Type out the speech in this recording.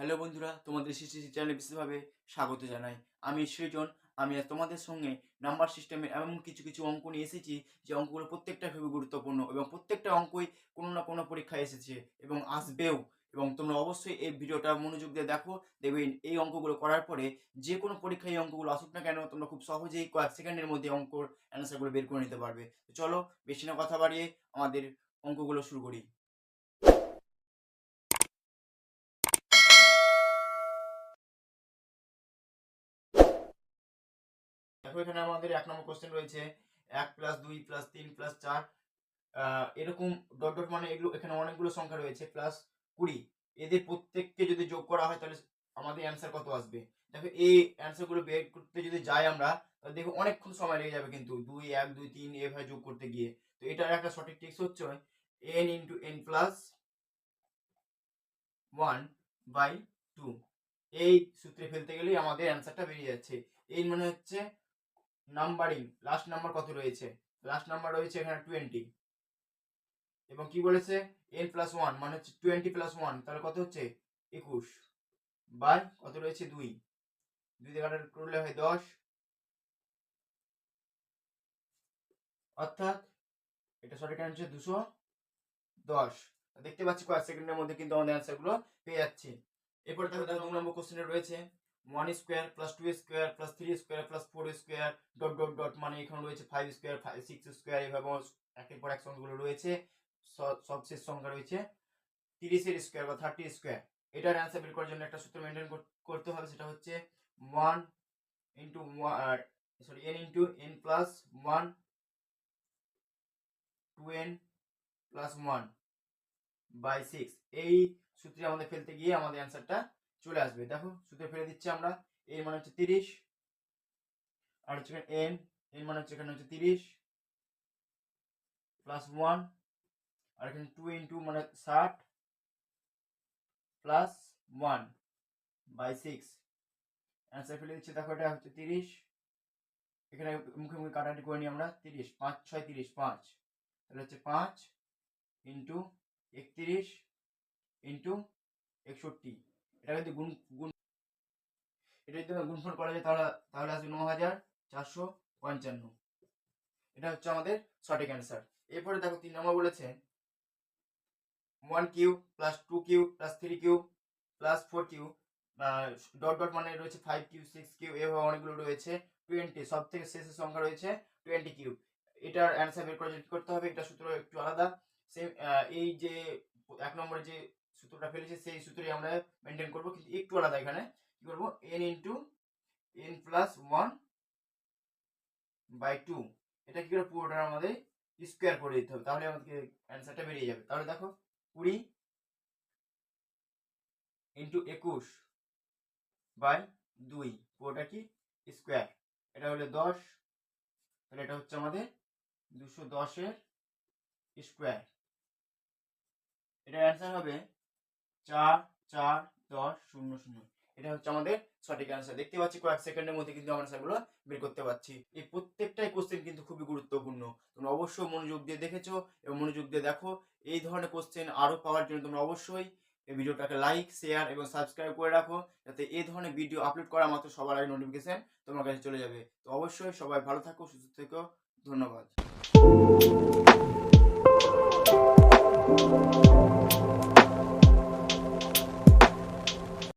Hello বন্ধুরা, তোমাদের CCC চ্যানেলে বিশেষভাবে স্বাগত জানাই। আমি সৃজন। আমি আজ তোমাদের সঙ্গে নাম্বার সিস্টেমের এমন কিছু কিছু অঙ্ক নিয়ে এসেছি যে অঙ্কগুলো প্রত্যেকটা খুবই গুরুত্বপূর্ণ এবং প্রত্যেকটা অঙ্কই কোনো না কোনো পরীক্ষায় এসেছে এবং আসবেও। এবং তোমরা অবশ্যই এই ভিডিওটা মনোযোগ দিয়ে দেখো, দেখবে এই অঙ্কগুলো করার পরে যে কোনো পরীক্ষায় এই অঙ্কগুলো আসুক না কেন তোমরা খুব সহজেই কয়েক সেকেন্ডের মধ্যে অঙ্কর অ্যান্সারগুলো বের করে নিতে পারবে। তো চলো বেশি না কথা বাড়িয়ে আমাদের অঙ্কগুলো শুরু করি। দেখো এখানে আমাদের 1 নম্বর কোশ্চেন রয়েছে 1 + 2 + 3 + 4 এরকম ডট ডট মানে এগুলো এখানে অনেকগুলো সংখ্যা রয়েছে প্লাস 20। এদের প্রত্যেককে যদি যোগ করা হয় তাহলে আমাদের অ্যান্সার কত আসবে? দেখো এই অ্যান্সারগুলো বের করতে যদি যাই আমরা তাহলে দেখো অনেকক্ষণ সময় লেগে যাবে, কিন্তু 2 1 2 3 এভাবে যোগ করতে গিয়ে। তো এটার একটা সঠিক ট্রিক্স হচ্ছে n × n + 1/2। এই সূত্রে ফেলতে গেলেই আমাদের অ্যান্সারটা বেরিয়ে যাচ্ছে। এই মানে হচ্ছে নাম্বারিং, লাস্ট নাম্বার কত রয়েছে? লাস্ট নাম্বার রয়েছে এখানে 20 এবং কি বলেছে n + 1 মানে হচ্ছে 20 + 1 তাহলে কত হচ্ছে 21 বাই কত রয়েছে 2 দিয়ে কাটা করলে হয় 10, অর্থাৎ এটা সঠিক অ্যান্সার 210। দেখতে পাচ্ছি কয়েক সেকেন্ডের মধ্যে কিন্তু আমাদের অ্যান্সার গুলো পেয়ে যাচ্ছি। এরপর দেখো 2 নম্বর কোশ্চেনে রয়েছে 1² + 2² + 3² + 4² ডট ডট ডট মানে এখানে রয়েছে 5², 6² এভাবে একের পর এক সংখ্যাগুলো রয়েছে। সবশেষ সংখ্যা রয়েছে 30 এর স্কয়ার বা 30 স্কয়ার। এটার অ্যান্সার বের করার জন্য একটা সূত্র মেইনটেইন করতে হবে, সেটা হচ্ছে 1 into n into n plus 1 2n plus 1 by 6। এই সূত্রে আমাদের ফেলতে গিয়ে আমাদের অ্যান্সারটা চলে আসবে। দেখো সূত্রে ফেলে দিচ্ছি আমরা। n মানে হচ্ছে 30 আর হচ্ছে n মানে হচ্ছে এখানে হচ্ছে 30 প্লাস 1 আর এখানে 2 ইনটু মানে 60 প্লাস 1 বাই 6। অ্যান্সার ফেলে দিচ্ছি। দেখো এটা হচ্ছে 30, এখানে মুখে মুখে কাটাকাটি করে নিই আমরা। 30 5 6 30 5, তাহলে হচ্ছে 5 ইন্টু 31 ইন্টু 61। এটা যদি এটা যদি গুণফল করা যায় তাহলে আসবে 9455। এটা হচ্ছে আমাদের সঠিক অ্যান্সার। এরপরে দেখো 3 নম্বর বলেছে 1³ + 2³ + 3³ + 4³ ডট ডট মানে রয়েছে 5³ 6³ এভাবে অনেকগুলো রয়েছে। 20 সব থেকে শেষের সংখ্যা রয়েছে 20³। এটার অ্যান্সার বের করা করতে হবে। এটা সূত্র একটু আলাদা। সেম এই যে 1 নম্বরে যে সূত্রটা ফেলেছি সেই সূত্রই আমরা মেনটেন করব, কিন্তু একটু আলাদা। এখানে কি করব n × n + 1/2। এটা কি করে পুরোটা আমাদের স্কয়ার করে দিতে হবে, তাহলে আমাদের অ্যান্সারটা বেরিয়ে যাবে। তাহলে দেখো 20 ইন্টু 21/2 পুরোটা কি স্কোয়ার। এটা হলো 10, তাহলে এটা হচ্ছে আমাদের 210 এর স্কোয়ার। এটার অ্যান্সার হবে 4 4 10 0 0। এটা হচ্ছে আমাদের সঠিক অ্যান্সার। দেখতে পাচ্ছি কয়েক সেকেন্ডের মধ্যে কিন্তু আমরা সেগুলো বের করতে পারছি। এই প্রত্যেকটাই কোশ্চেন কিন্তু খুবই গুরুত্বপূর্ণ। তোমরা অবশ্যই মনোযোগ দিয়ে দেখেছো এবং মনোযোগ দিয়ে দেখো। এই ধরনের কোশ্চেন আরও পাওয়ার জন্য তোমরা অবশ্যই এই ভিডিওটাকে লাইক শেয়ার এবং সাবস্ক্রাইব করে রাখো, যাতে এই ধরনের ভিডিও আপলোড করা মাত্র সবার আগে নোটিফিকেশন তোমার কাছে চলে যাবে। তো অবশ্যই সবাই ভালো থাকো, সুস্থ থেকো। ধন্যবাদ।